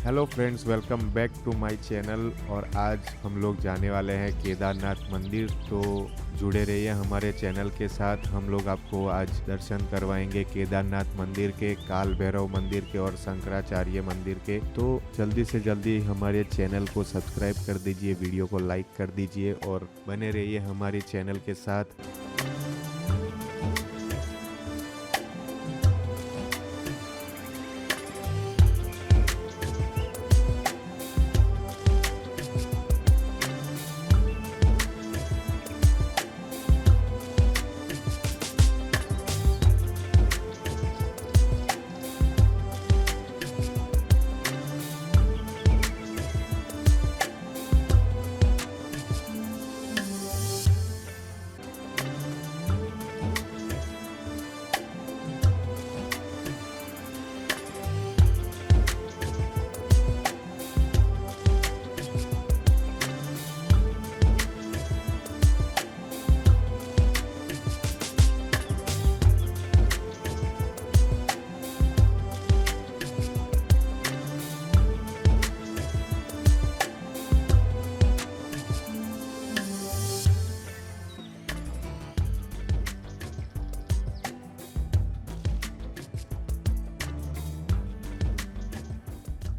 Hello friends, welcome back to my channel. और आज हम लोग जाने वाले हैं केदारनाथ मंदिर। तो जुड़े रहिए हमारे चैनल के साथ। हम लोग आपको आज दर्शन करवाएंगे केदारनाथ मंदिर के, काल भैरव मंदिर के और शंकराचार्य मंदिर के। तो जल्दी से जल्दी हमारे चैनल को सब्सक्राइब कर दीजिए, वीडियो को लाइक कर दीजिए और बने रहिए हमारे चैनल के साथ।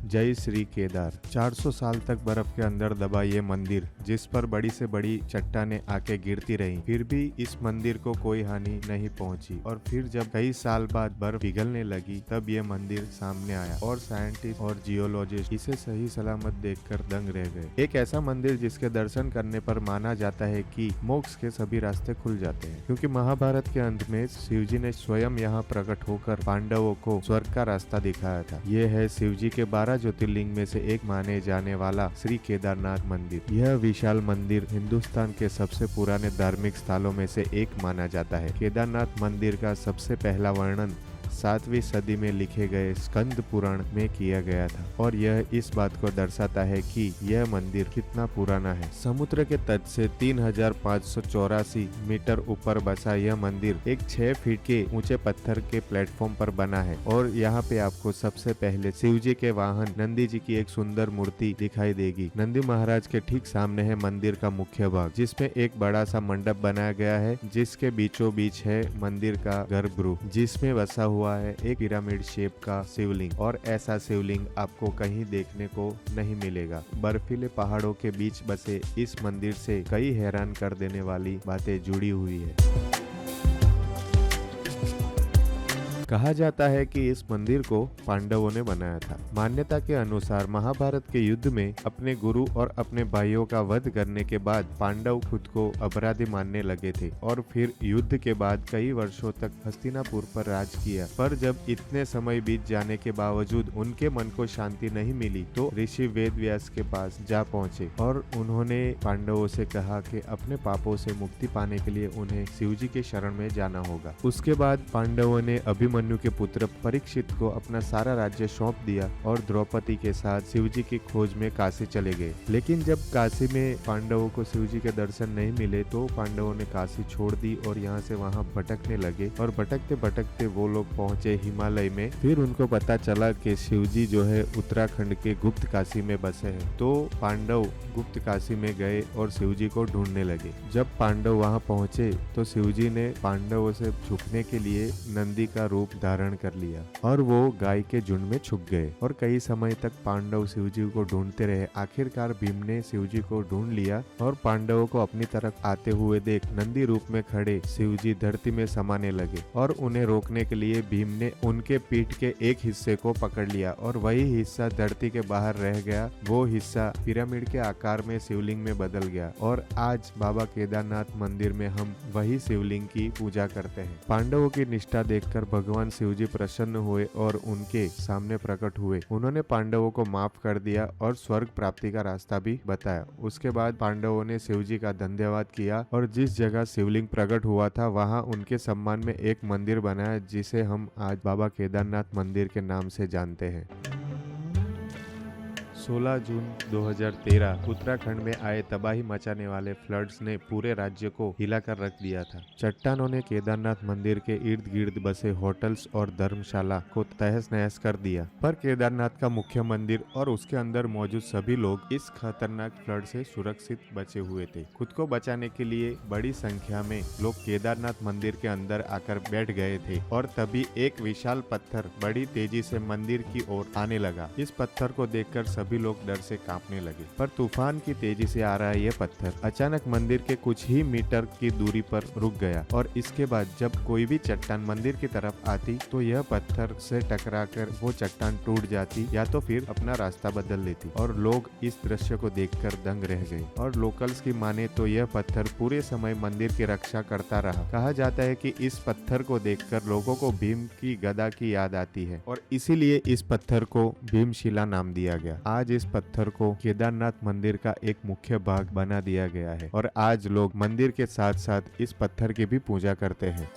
जय श्री केदार। 400 साल तक बर्फ के अंदर दबा ये मंदिर, जिस पर बड़ी से बड़ी चट्टानें आके गिरती रहीं, फिर भी इस मंदिर को कोई हानि नहीं पहुंची। और फिर जब कई साल बाद बर्फ पिघलने लगी, तब ये मंदिर सामने आया और साइंटिस्ट और जियोलॉजिस्ट इसे सही सलामत देखकर दंग रह गए। एक ऐसा मंदिर जिसके दर्शन करने पर माना जाता है कि मोक्ष के सभी रास्ते खुल जाते हैं, क्योंकि महाभारत के अंत में शिवजी ने स्वयं यहाँ प्रकट होकर पांडवों को स्वर्ग का रास्ता दिखाया था। ये है शिवजी के 12 ज्योतिर्लिंग में से एक माने जाने वाला श्री केदारनाथ मंदिर। यह विशाल मंदिर हिंदुस्तान के सबसे पुराने धार्मिक स्थलों में से एक माना जाता है। केदारनाथ मंदिर का सबसे पहला वर्णन 7वीं सदी में लिखे गए स्कंद पुराण में किया गया था और यह इस बात को दर्शाता है कि यह मंदिर कितना पुराना है। समुद्र के तट से 3584 मीटर ऊपर बसा यह मंदिर एक 6 फीट के ऊंचे पत्थर के प्लेटफॉर्म पर बना है और यहाँ पे आपको सबसे पहले शिवजी के वाहन नंदी जी की एक सुंदर मूर्ति दिखाई देगी। नंदी महाराज के ठीक सामने है मंदिर का मुख्य भाग, जिसमें एक बड़ा सा मंडप बनाया गया है, जिसके बीचों बीच है मंदिर का गर्भगृह, जिसमें बसा हुआ है एक पिरामिड शेप का शिवलिंग। और ऐसा शिवलिंग आपको कहीं देखने को नहीं मिलेगा। बर्फीले पहाड़ों के बीच बसे इस मंदिर से कई हैरान कर देने वाली बातें जुड़ी हुई है। कहा जाता है कि इस मंदिर को पांडवों ने बनाया था। मान्यता के अनुसार महाभारत के युद्ध में अपने गुरु और अपने भाइयों का वध करने के बाद पांडव खुद को अपराधी मानने लगे थे और फिर युद्ध के बाद कई वर्षों तक हस्तिनापुर पर राज किया। पर जब इतने समय बीत जाने के बावजूद उनके मन को शांति नहीं मिली, तो ऋषि वेदव्यास के पास जा पहुंचे और उन्होंने पांडवों से कहा कि अपने पापों से मुक्ति पाने के लिए उन्हें शिवजी के शरण में जाना होगा। उसके बाद पांडवों ने अभिमन्यु के पुत्र परीक्षित को अपना सारा राज्य सौंप दिया और द्रौपदी के साथ शिवजी की खोज में काशी चले गए। लेकिन जब काशी में पांडवों को शिवजी के दर्शन नहीं मिले, तो पांडवों ने काशी छोड़ दी और यहाँ से वहाँ भटकने लगे। और भटकते भटकते वो लोग पहुँचे हिमालय में। फिर उनको पता चला कि शिवजी जो है उत्तराखंड के गुप्त काशी में बसे हैं। तो पांडव गुप्त काशी में गए और शिवजी को ढूंढने लगे। जब पांडव वहाँ पहुँचे तो शिवजी ने पांडवों से छुपने के लिए नंदी का रूप धारण कर लिया और वो गाय के झुंड में छुप गए। और कई समय तक पांडव शिवजी को ढूंढते रहे। आखिरकार भीम ने शिवजी को ढूंढ लिया और पांडवों को अपनी तरफ आते हुए देख नंदी रूप में खड़े शिवजी धरती में समाने लगे और उन्हें रोकने के लिए भीम ने उनके पीठ के एक हिस्से को पकड़ लिया और वही हिस्सा धरती के बाहर रह गया। वो हिस्सा पिरामिड के आकार में शिवलिंग में बदल गया और आज बाबा केदारनाथ मंदिर में हम वही शिवलिंग की पूजा करते हैं। पांडवों की निष्ठा देखकर भगवान शिवजी प्रसन्न हुए और उनके सामने प्रकट हुए। उन्होंने पांडवों को माफ कर दिया और स्वर्ग प्राप्ति का रास्ता भी बताया। उसके बाद पांडवों ने शिवजी का धन्यवाद किया और जिस जगह शिवलिंग प्रकट हुआ था वहां उनके सम्मान में एक मंदिर बनाया, जिसे हम आज बाबा केदारनाथ मंदिर के नाम से जानते हैं। 16 जून 2013 उत्तराखंड में आए तबाही मचाने वाले फ्लड्स ने पूरे राज्य को हिलाकर रख दिया था। चट्टानों ने केदारनाथ मंदिर के इर्द गिर्द बसे होटल्स और धर्मशाला को तहस नहस कर दिया, पर केदारनाथ का मुख्य मंदिर और उसके अंदर मौजूद सभी लोग इस खतरनाक फ्लड से सुरक्षित बचे हुए थे। खुद को बचाने के लिए बड़ी संख्या में लोग केदारनाथ मंदिर के अंदर आकर बैठ गए थे और तभी एक विशाल पत्थर बड़ी तेजी से मंदिर की ओर आने लगा। इस पत्थर को देखकर सभी लोग डर से कांपने लगे, पर तूफान की तेजी से आ रहा यह पत्थर अचानक मंदिर के कुछ ही मीटर की दूरी पर रुक गया और इसके बाद जब कोई भी चट्टान मंदिर की तरफ आती तो यह पत्थर से टकराकर वो चट्टान टूट जाती या तो फिर अपना रास्ता बदल लेती और लोग इस दृश्य को देखकर दंग रह गए। और लोकल्स की माने तो यह पत्थर पूरे समय मंदिर की रक्षा करता रहा। कहा जाता है कि इस पत्थर को देखकर लोगों को भीम की गदा की याद आती है और इसीलिए इस पत्थर को भीमशिला नाम दिया गया। आज इस पत्थर को केदारनाथ मंदिर का एक मुख्य भाग बना दिया गया है और आज लोग मंदिर के साथ साथ इस पत्थर की भी पूजा करते हैं।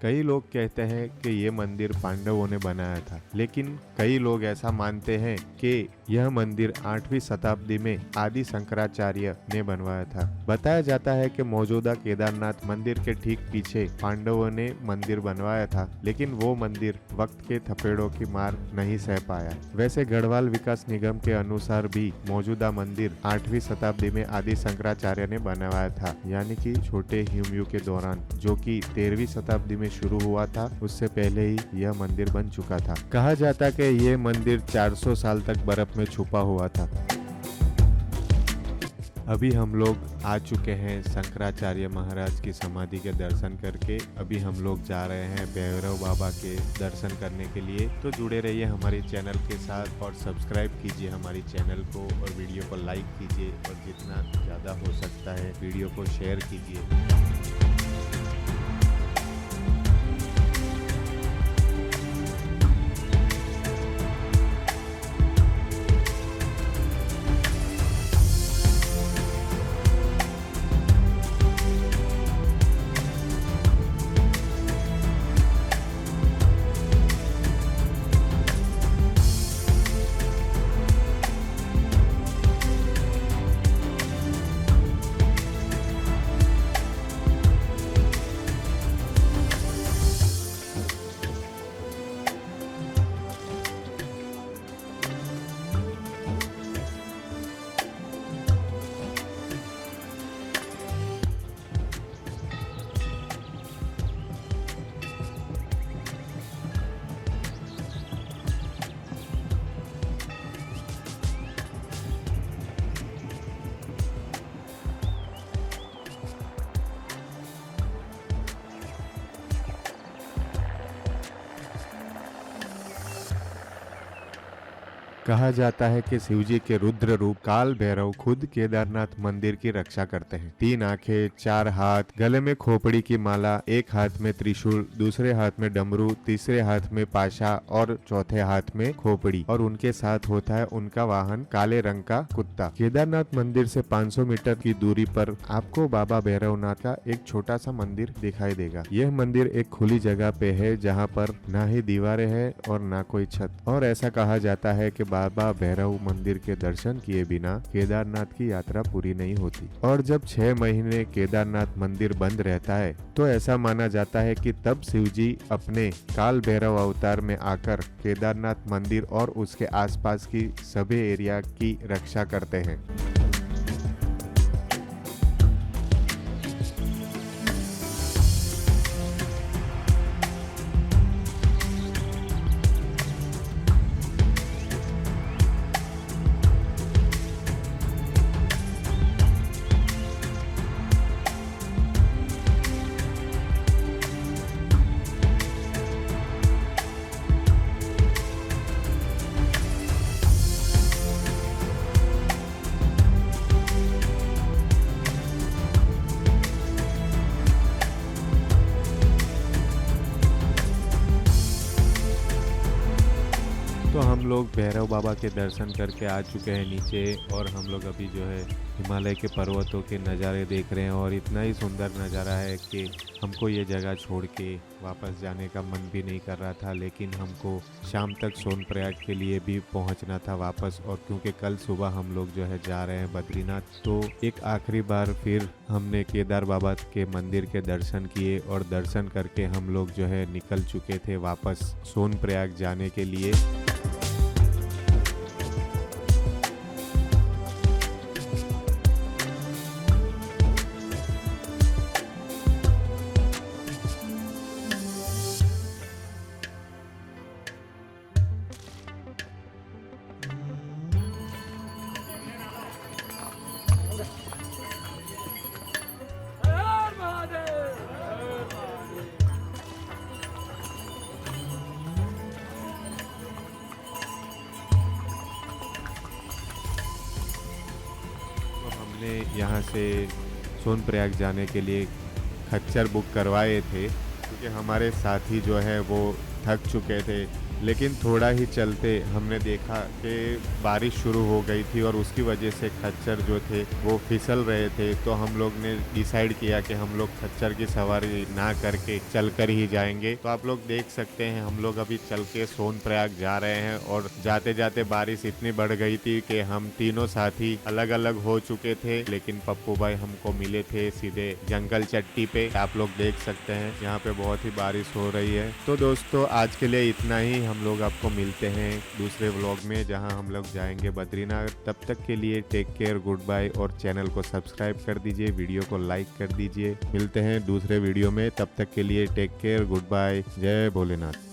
कई लोग कहते हैं कि ये मंदिर पांडवों ने बनाया था, लेकिन कई लोग ऐसा मानते हैं कि यह मंदिर 8वीं शताब्दी में आदि शंकराचार्य ने बनवाया था। बताया जाता है कि मौजूदा केदारनाथ मंदिर के ठीक पीछे पांडवों ने मंदिर बनवाया था, लेकिन वो मंदिर वक्त के थपेड़ों की मार नहीं सह पाया। वैसे गढ़वाल विकास निगम के अनुसार भी मौजूदा मंदिर 8वीं शताब्दी में आदि शंकराचार्य ने बनवाया था, यानी कि छोटे हिमयुग के दौरान, जो कि 13वीं शताब्दी में शुरू हुआ था। उससे पहले ही यह मंदिर बन चुका था। कहा जाता है कि यह मंदिर 400 साल तक बर्फ में छुपा हुआ था। अभी हम लोग आ चुके हैं शंकराचार्य महाराज की समाधि के दर्शन करके। अभी हम लोग जा रहे हैं भैरव बाबा के दर्शन करने के लिए। तो जुड़े रहिए हमारे चैनल के साथ और सब्सक्राइब कीजिए हमारी चैनल को और वीडियो को लाइक कीजिए और जितना ज़्यादा हो सकता है वीडियो को शेयर कीजिए। कहा जाता है कि शिवजी के रुद्र रूप काल भैरव खुद केदारनाथ मंदिर की रक्षा करते हैं। 3 आंखें, 4 हाथ, गले में खोपड़ी की माला, एक हाथ में त्रिशूल, दूसरे हाथ में डमरू, तीसरे हाथ में पाशा और चौथे हाथ में खोपड़ी, और उनके साथ होता है उनका वाहन काले रंग का कुत्ता। केदारनाथ मंदिर से 500 मीटर की दूरी पर आपको बाबा भैरवनाथ का एक छोटा सा मंदिर दिखाई देगा। यह मंदिर एक खुली जगह पे है जहाँ पर ना ही दीवारें हैं और ना कोई छत, और ऐसा कहा जाता है कि बाबा भैरव मंदिर के दर्शन किए बिना केदारनाथ की यात्रा पूरी नहीं होती। और जब 6 महीने केदारनाथ मंदिर बंद रहता है तो ऐसा माना जाता है कि तब शिवजी अपने काल भैरव अवतार में आकर केदारनाथ मंदिर और उसके आसपास की सभी एरिया की रक्षा करते हैं। तो हम लोग भैरव बाबा के दर्शन करके आ चुके हैं नीचे, और हम लोग अभी जो है हिमालय के पर्वतों के नज़ारे देख रहे हैं। और इतना ही सुंदर नज़ारा है कि हमको ये जगह छोड़ के वापस जाने का मन भी नहीं कर रहा था, लेकिन हमको शाम तक सोनप्रयाग के लिए भी पहुंचना था वापस। और क्योंकि कल सुबह हम लोग जो है जा रहे हैं बद्रीनाथ, तो एक आखिरी बार फिर हमने केदार बाबा के मंदिर के दर्शन किए, और दर्शन करके हम लोग जो है निकल चुके थे वापस सोनप्रयाग जाने के लिए। तो हमने यहाँ से सोनप्रयाग जाने के लिए खच्चर बुक करवाए थे, क्योंकि हमारे साथी जो है वो थक चुके थे। लेकिन थोड़ा ही चलते हमने देखा कि बारिश शुरू हो गई थी, और उसकी वजह से खच्चर जो थे वो फिसल रहे थे। तो हम लोग ने डिसाइड किया कि हम लोग खच्चर की सवारी ना करके चलकर ही जाएंगे। तो आप लोग देख सकते हैं हम लोग अभी चल के सोनप्रयाग जा रहे हैं, और जाते जाते बारिश इतनी बढ़ गई थी कि हम तीनों साथी अलग अलग हो चुके थे। लेकिन पप्पू भाई हमको मिले थे सीधे जंगल चट्टी पे। आप लोग देख सकते हैं यहाँ पे बहुत ही बारिश हो रही है। तो दोस्तों आज के लिए इतना ही। हम लोग आपको मिलते हैं दूसरे व्लॉग में, जहां हम लोग जाएंगे बद्रीनाथ। तब तक के लिए टेक केयर, गुड बाय, और चैनल को सब्सक्राइब कर दीजिए, वीडियो को लाइक कर दीजिए। मिलते हैं दूसरे वीडियो में, तब तक के लिए टेक केयर, गुड बाय, जय भोलेनाथ।